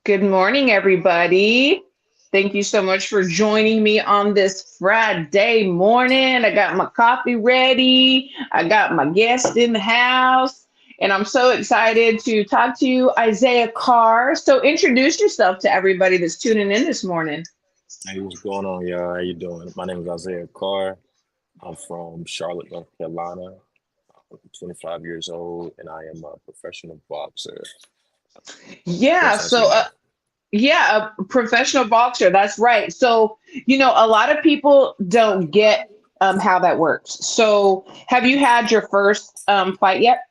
Good morning, everybody. Thank you so much for joining me on this Friday morning. I got my coffee ready. I got my guest in the house, and I'm so excited to talk to you, Isaiah Carr. So introduce yourself to everybody that's tuning in this morning. Hey, what's going on, y'all? How you doing? My name is Isaiah Carr. I'm from Charlotte, North Carolina. I'm 25 years old, and I am a professional boxer. Of Yeah, course, as you so know. yeah, a professional boxer. That's right. So, a lot of people don't get how that works. So, have you had your first fight yet?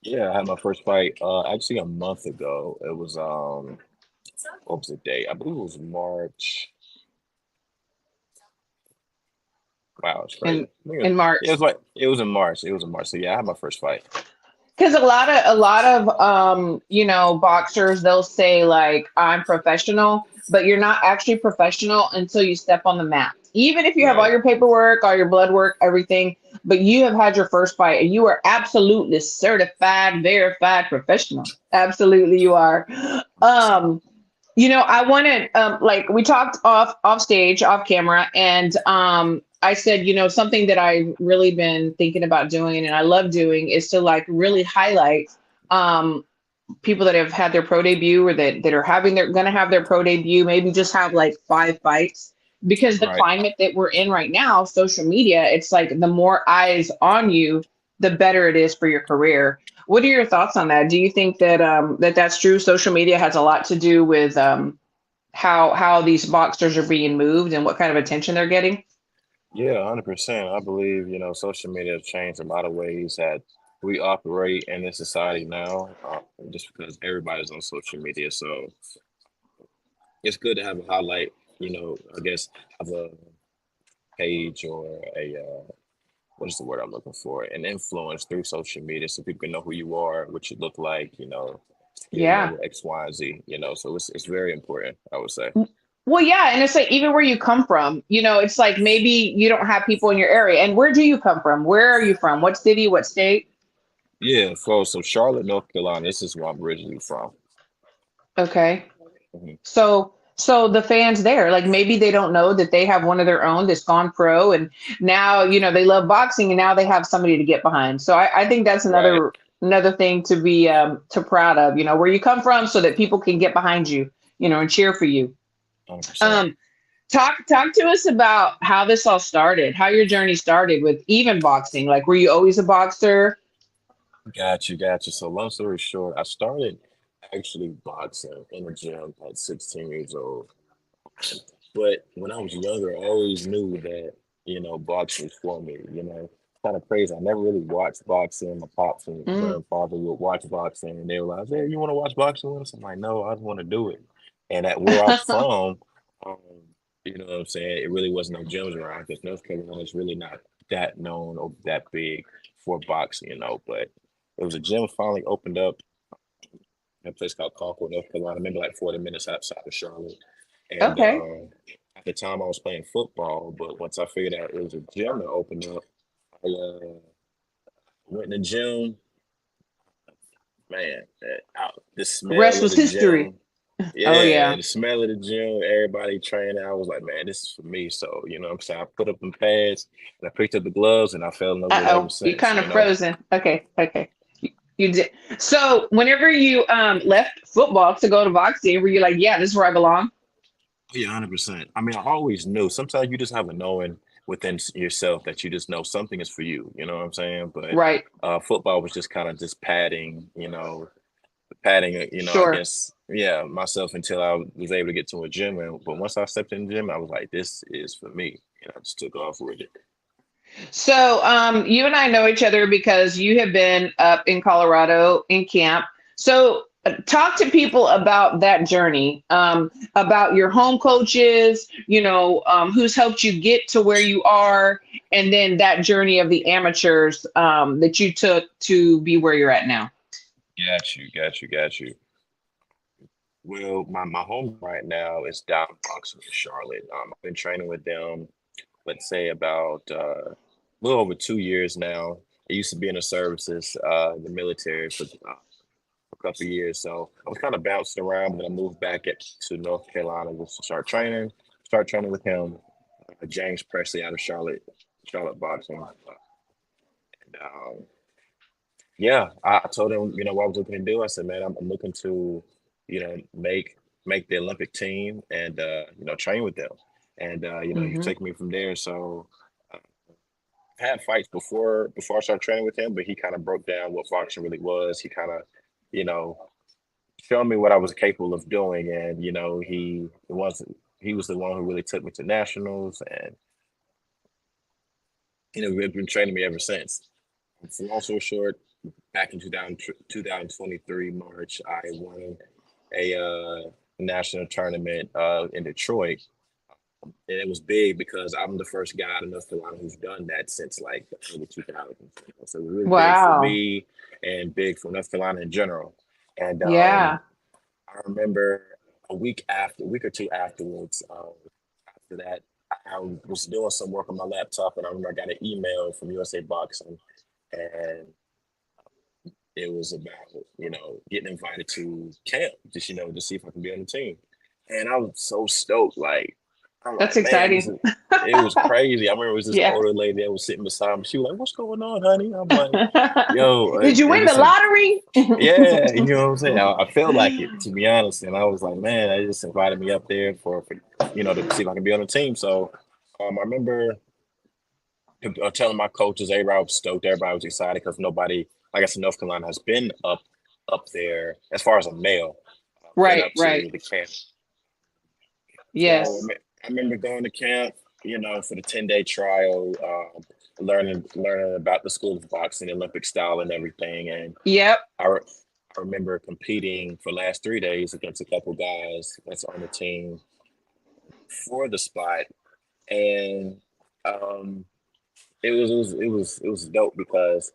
Yeah, I had my first fight actually a month ago. It was what was the date? I believe it was March. Wow, it's crazy. in in It was March. like it was in March. It was in March. So yeah, I had my first fight. Because a lot of boxers, they'll say like I'm professional, but you're not actually professional until you step on the mat. Even if you have all Right. your paperwork, all your blood work, everything, but you have had your first fight and you are absolutely certified, verified professional. Absolutely you are. 100%. Um I wanted like we talked off stage, off camera, and I said, something that I've really been thinking about doing and I love doing is to like really highlight um people that have had their pro debut or that are having their gonna have their pro debut, maybe just have like 5 fights. Because the Right. climate that we're in right now, social media, it's like the more eyes on you, the better it is for your career. What are your thoughts on that? Do you think that that's true? Social media has a lot to do with how these boxers are being moved and what kind of attention they're getting. Yeah, 100%. I believe, social media has changed a lot of ways that we operate in this society now, just because everybody's on social media. So it's good to have a highlight, I guess have a page or what is the word I'm looking for? An influence through social media so people can know who you are, what you look like, skill Yeah. level X, Y, and Z, so it's very important, I would say. Well, yeah, and it's like even where you come from, it's like maybe you don't have people in your area. And where do you come from? Where are you from? What city? What state? Yeah, so Charlotte, North Carolina, this is where I'm originally from. Okay. Mhm. So the fans there, like maybe they don't know that they have one of their own that's gone pro and now, they love boxing and now they have somebody to get behind. So I think that's Right. another thing to be to proud of, where you come from so that people can get behind you, and cheer for you. 100%. Um, talk to us about how this all started, how your journey started with even boxing. Like were you always a boxer? Got you. So long story short, I started actually boxing in the gym at 16 years old. But when I was younger, I always knew that, boxing was for me, Kind of crazy. I never really watched boxing. My pops and Mm. grandfather would watch boxing and they were like, hey, you want to watch boxing with us? I'm like, no, I just want to do it. And at where I'm from, um, you know what I'm saying? It really wasn't no gyms around because North Carolina is really not that known or that big for boxing, But it was a gym finally opened up in a place called Concord, North Carolina, maybe like 40 minutes outside of Charlotte. And Okay. at the time, I was playing football, but once I figured out it was a gym that opened up, I went in the gym. Man, the Rest smell of was the history. gym, Oh yeah, yeah. the smell of the gym, everybody training. I was like, man, this is for me. So, what I'm saying? I put up them pads and I picked up the gloves and I fell in love with it ever Uh-oh. You since, kind of frozen. Okay. Okay. You did. So whenever you left football to go to boxing, were you like, yeah, this is where I belong? Yeah, 100%. I mean, I always knew. Sometimes you just have a knowing within yourself that you just know something is for you. You know what I'm saying? But Right. football was just kind of just padding, padding, Sure. against myself until I was able to get to a gym. But once I stepped in the gym, I was like, this is for me. I just took off with it. So, you and I know each other because you have been up in Colorado in camp. So, talk to people about that journey, about your home coaches, who's helped you get to where you are, and then that journey of the amateurs that you took to be where you're at now. Got you. Well, my home right now is down in Proxima, Charlotte. I've been training with them, let's say about a little over 2 years now. I used to be in the services, the military for couple of years. So I was kind of bouncing around, but I moved back to North Carolina just to start training with him, James Presley out of Charlotte boxing. And, yeah, I told him, what I was looking to do. I said, man, I'm looking to, make the Olympic team and, train with them. And, he Mm-hmm. took me from there. So I had fights before I started training with him, but he kind of broke down what boxing really was. He kind of, you know, showed me what I was capable of doing. And, he was the one who really took me to nationals and, we've been training me ever since. So long story short, back in 2023 March, I won a national tournament in Detroit. And it was big because I'm the first guy out of North Carolina who's done that since like the early 2000s. So it was really big for Wow. me and big for North Carolina in general. And Yeah. I remember a week or two afterwards, after that, I was doing some work on my laptop, and I remember I got an email from USA Boxing, and it was about, getting invited to camp, just, to see if I can be on the team. And I was so stoked. Like, I'm That's like, man, exciting. it was crazy. I remember it was this Yeah. older lady that was sitting beside me. She was like, "What's going on, honey?" I'm like, yo, Did you win the lottery? yeah, you know what I'm saying? I felt like it, to be honest. And I was like, man, they just invited me up there to see if I can be on the team. So I remember telling my coaches, everybody was stoked, everybody was excited because nobody, like I said, North Carolina has been up there as far as a male, been Right, up right. to the camp. So Yes. I remember going to camp, for the 10-day trial, learning about the school of boxing, Olympic style, and everything. And Yep. I remember competing for the last 3 days against a couple guys that's on the team for the spot, and it was dope because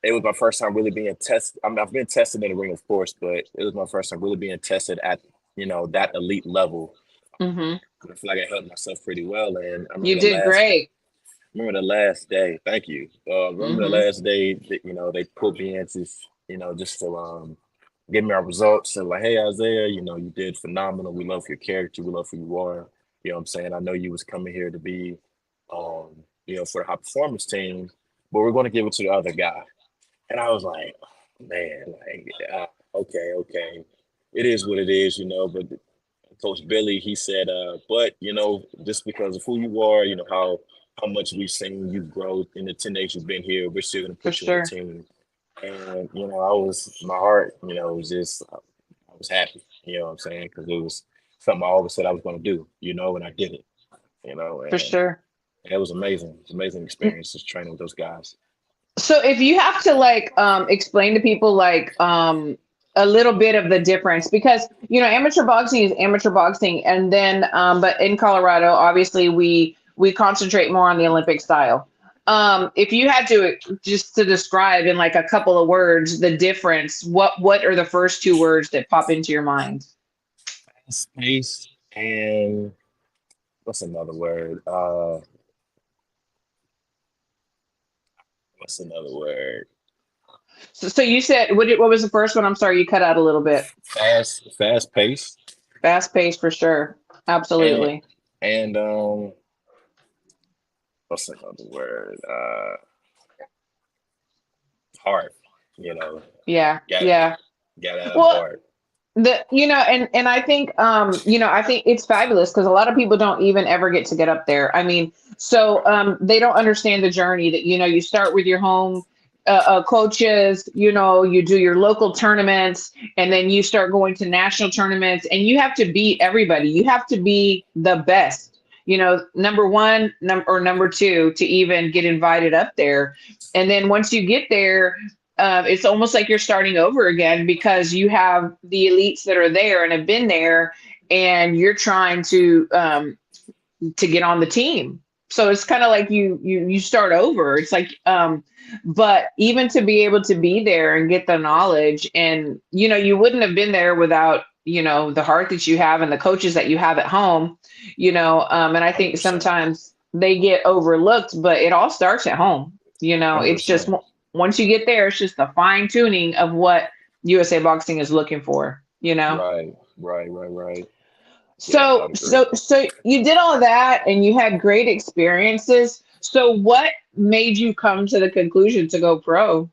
it was my first time really being tested. I mean, I've been tested in the ring, of course, but it was my first time really being tested at that elite level. Hmm. I feel like I held myself pretty well, and You did great. remember the last day. Thank you. Remember the Hmm. last day that they put me in just to give me our results and like, hey Isaiah, you did phenomenal. We love your character. We love who you are. You know what I'm saying? I know you was coming here to be, for the high performance team, but we're going to give it to the other guy. And I was like, man, like, okay, it is what it is, But Coach Billy, he said, but just because of who you are, how much we've seen you grow in the 10 days you've been here, we're still gonna For put you on the sure. team. And my heart, was just, I was happy, you know what I'm saying, because it was something I always said I was gonna do, and I did it, For and sure. it was amazing. It was an amazing experience just training with those guys. So if you have to like explain to people like a little bit of the difference, because amateur boxing is amateur boxing, and then but in Colorado obviously we concentrate more on the Olympic style. If you had to just to describe in like a couple of words the difference, what are the first two words that pop into your mind? Space and what's another word? What's another word? So you said what was the first one? I'm sorry, you cut out a little bit. Fast pace, Fast paced for sure. and Absolutely. and what's another word? Heart. You know, Yeah. got Yeah. gotta have Well, heart. and I think I think it's fabulous because a lot of people don't even ever get up there. I mean, so they don't understand the journey that you start with your home coaches, you do your local tournaments, and then you start going to national tournaments, and you have to beat everybody. You have to be the best, number one, or number two to even get invited up there. And then once you get there, it's almost like you're starting over again because you have the elites that are there and have been there, and you're trying to get on the team. So it's kind of like you start over. It's like, but even to be able to be there and get the knowledge, and you wouldn't have been there without the heart that you have and the coaches that you have at home. And I think 100%. sometimes they get overlooked, but it all starts at home. Hundred It's just percent. once you get there, it's just the fine tuning of what USA Boxing is looking for, you know? Right, right, right, right. Yeah, So, I'd agree. so you did all that and you had great experiences. So what made you come to the conclusion to go pro?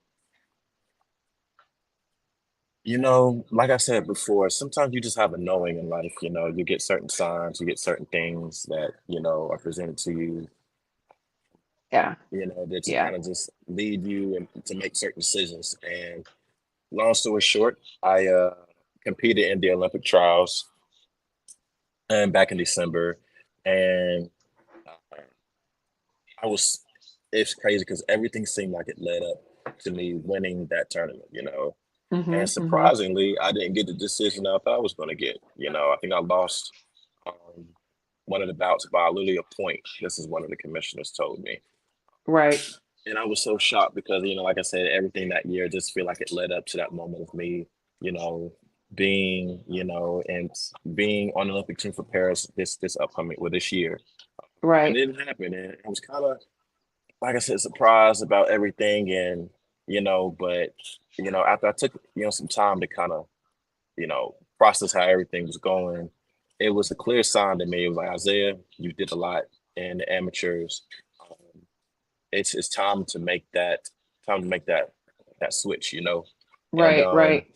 Like I said before, sometimes you just have a knowing in life. You get certain signs, you get certain things that, are presented to you, Yeah. that to Yeah. kind of just lead you and to make certain decisions. And long story short, I competed in the Olympic trials and back in December, and uh, I was it's crazy because everything seemed like it led up to me winning that tournament. And Hmm. Hmm. surprisingly, I didn't get the decision I thought I was going to get. I think I lost um, one of the bouts by literally a point. This is one of the commissioners told me. Right. And I was so shocked because, like I said, everything that year just feel like it led up to that moment of me, you know, and being on the Olympic team for Paris this upcoming this year. And Right. it didn't happen. And I was kind of, like I said, surprised about everything. And, but, after I took, some time to kind of, process how everything was going, it was a clear sign to me. It was like, Isaiah, you did a lot in the amateurs. Um, it's time to make that switch. And Right. Right.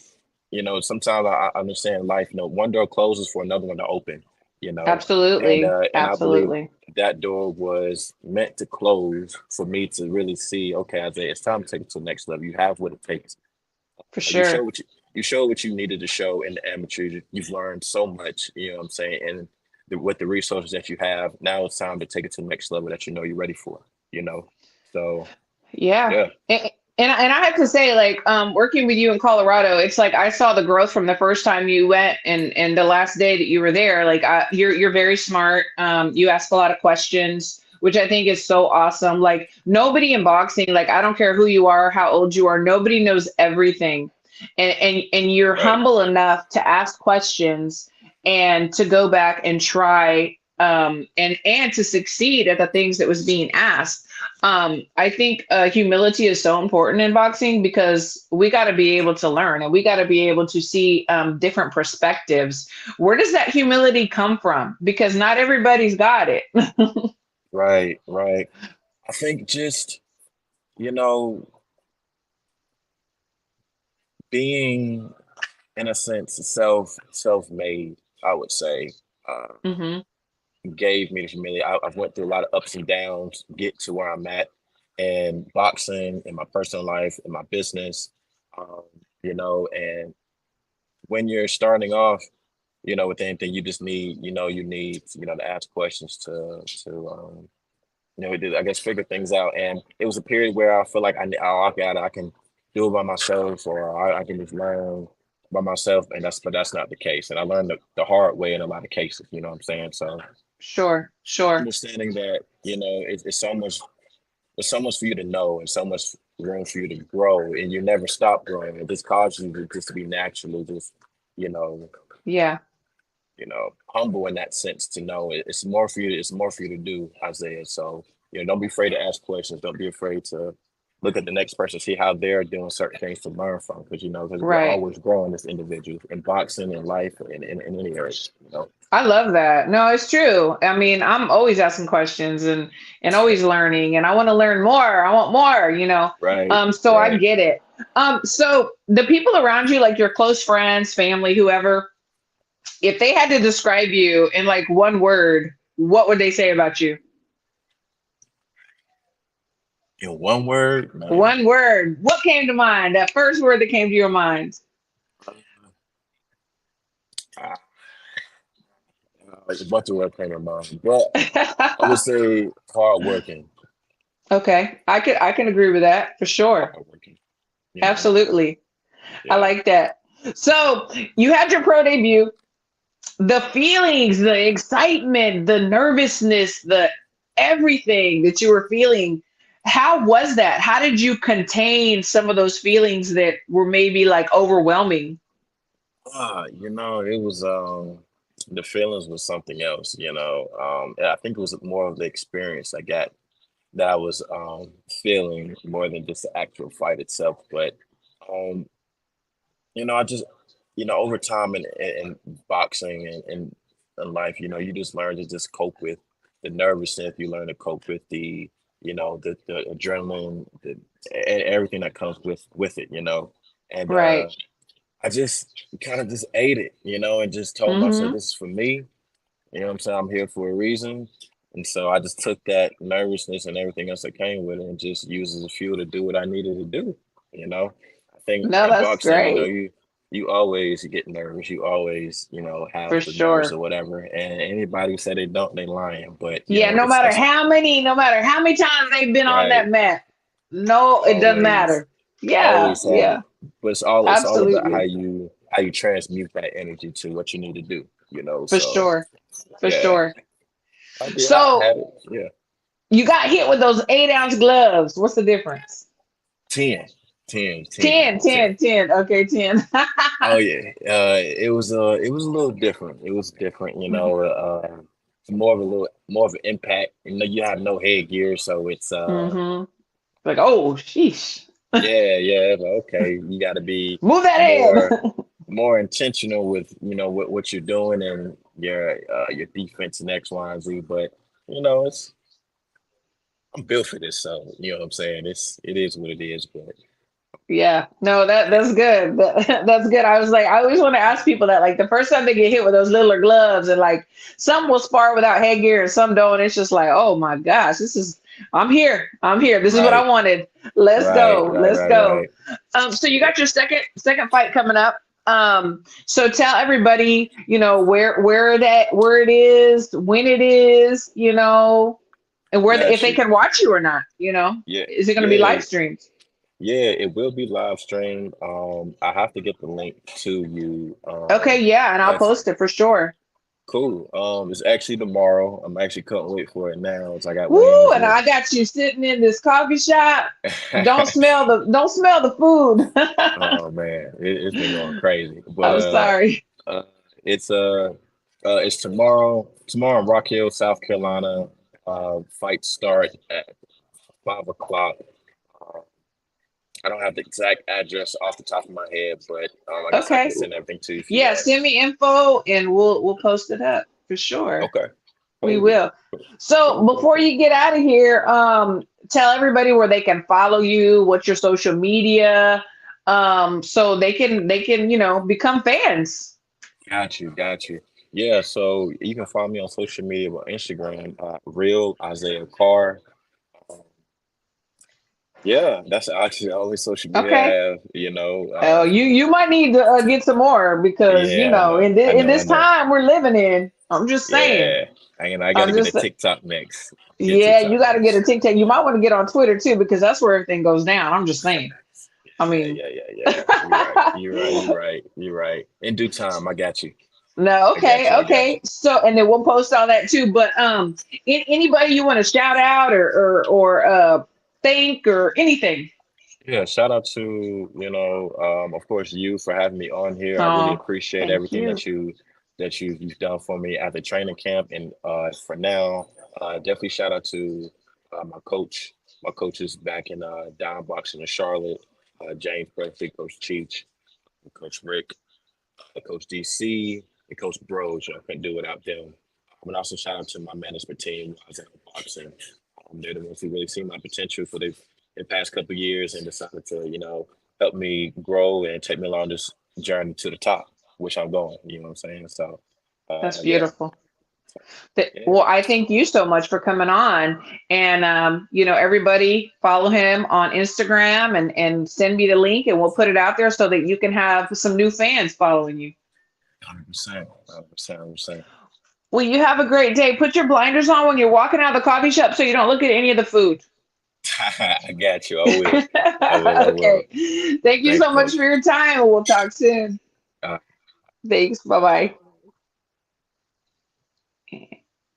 sometimes I understand life, one door closes for another one to open, you know. And Absolutely. I believe Absolutely. that door was meant to close for me to really see, okay, Isaiah, it's time to take it to the next level. You have what it takes. For You show sure. you show what you needed to show in the amateur. You've learned so much, you know what I'm saying? And with the resources that you have, now it's time to take it to the next level that you're ready for, you know. So Yeah. yeah, And I have to say, like, working with you in Colorado, it's like I saw the growth from the first time you went and the last day that you were there. Like, you're very smart. You ask a lot of questions, which I think is so awesome. Like, nobody in boxing, like, I don't care who you are, how old you are, nobody knows everything. And you're right. humble enough to ask questions and to go back and try and to succeed at the things that was being asked. I think humility is so important in boxing because we got to be able to learn and we got to be able to see different perspectives. Where does that humility come from? Because not everybody's got it. Right, right. I think just, you know, being in a sense self-made, I would say, uh, Hmm. gave me the humility. I've went through a lot of ups and downs, to get to where I'm at in boxing, in my personal life, in my business, um, and when you're starting off, with anything, you just need, to ask questions I guess figure things out. And it was a period where I feel like I can do it by myself, or I can just learn by myself. But that's not the case. And I learned the hard way in a lot of cases. You know what I'm saying? So Sure, sure. understanding that, it's so much, there's so much for you to know and so much room for you to grow, and you never stop growing. It just causes you just to be naturally just, you know, Yeah. humble in that sense to know it's more for you to do, Isaiah. So, don't be afraid to ask questions. Don't be afraid to look at the next person, see how they're doing certain things to learn from, because we're Right. always growing as individuals in boxing, in life, in any area. I love that. No, it's true. I mean, I'm always asking questions and always learning and I want to learn more. I want more. Right, So I right. get it. So the people around you, like your close friends, family, whoever, if they had to describe you in like one word, what would they say about you? In one word, man. One word. What came to mind? That first word that came to your mind. I, a bunch of work came to mind, but I would say hardworking. Okay. I can agree with that for sure. Hardworking. So Absolutely. I yeah. like that. So you had your pro debut. The feelings, the excitement, the nervousness, the everything that you were feeling. How was that? How did you contain some of those feelings that were maybe like overwhelming? It was the feelings was something else. And I think it was more of the experience I got that I was feeling more than just the actual fight itself. But um, I just, over time in boxing and in life, you just learn to just cope with the nervousness. You learn to cope with the adrenaline, and everything that comes with it, and Right. I just kind of just ate it, and just told myself Mm-hmm. this is for me. You know what I'm saying? I'm here for a reason. And so I just took that nervousness and everything else that came with it and just used as a fuel to do what I needed to do. You know, I think No, in that's boxing, great. you always get nervous. You always, have For the nerves or sure. whatever. And anybody who said they don't, they lying. But Yeah, it's no matter how many times they've been on right. that mat, no, it doesn't Always, matter. Yeah, always have yeah, it. But it's all about how absolutely. you transmute that energy to what you need to do. For So sure. For yeah, sure. I So had it. Yeah. you got hit with those 8 ounce gloves. What's the difference? 10, 10, 10, 10, 10. 10, 10. Okay, 10. Oh yeah, it was a little different. It was different, it's more of an impact. You have no headgear, so it's Mm-hmm. Like, oh, sheesh. yeah, but okay, you got to be Move that more hand. more intentional with what you're doing and your defense and X, Y, and Z. But it's I'm built for this, so you know what I'm saying. It is what it is, but Yeah, no, yeah, that's good. That's good. I was like, I always want to ask people that, like, the first time they get hit with those littler gloves, and like some will spar without headgear and some don't. It's just like, oh my gosh, I'm here. I'm here. This is what right, I wanted. Let's right, go. right, Let's right, go. right. So you got your second fight coming up. So tell everybody, where it is, when it is, and if Got they you. can watch you or not. Yeah, Is it going to be yeah, live streamed? yeah. It will be live streamed. I have to get the link to you. Okay, yeah, and I'll That's post it for sure. cool. It's actually tomorrow. I'm actually couldn't wait for it now. As I got Woo! wings And with. I got you sitting in this coffee shop. Don't smell the food. Oh man, it's been going crazy. But I'm sorry. uh, it's it's tomorrow in Rock Hill, South Carolina. Fights start at 5 o'clock. Uh, I don't have the exact address off the top of my head, but I guess I can Okay. send everything to you if you Yeah, like. send me info and we'll post it up for sure. Okay. We Cool. will. So Cool. Cool. before Cool. you get out of here, tell everybody where they can follow you, what's your social media, so they can become fans. Got you. Got you. Yeah. So you can follow me on social media on Instagram, real Isaiah Carr. Um, yeah, that's actually the only social media I Okay. have. You might need to get some more because Yeah, I know. in I in know. I this know. time we're living in. I'm just saying. Yeah. I got to I'm get a just TikTok next. Get Yeah, you TikTok got to get a next. TikTok. You might want to get on Twitter too because that's where everything goes down. I'm just saying. I mean, Yeah. You're right. You're right. You're right. You're right. In due time, I got you. no, I got okay, you. I got okay. you. So, and then we'll post all that too. But anybody you want to shout out or thank or anything? Yeah, shout out to, of course, you for having me on here. I really Oh, appreciate thank everything you. that you've done for me at the training camp. And for now, definitely shout out to my coaches back in down boxing in Charlotte, James Presley, Coach Cheech, Coach Rick, Coach DC, and Coach Bros. I couldn't do without them. And also shout out to my management team, Wise Boxing. They're the ones who really see my potential for the past couple of years and decided to, help me grow and take me along this journey to the top, which I'm going. You know what I'm saying? So, That's yeah, beautiful. yeah, Well, I thank you so much for coming on, and everybody follow him on Instagram and send me the link, and we'll put it out there so that you can have some new fans following you. 100%, 100%, 100%. Well, you have a great day. Put your blinders on when you're walking out of the coffee shop so you don't look at any of the food. I got you. I will. I will. I will. Okay. Thank you Thanks, so much Coach. for your time. We'll talk soon. Uh, Thanks. Bye bye.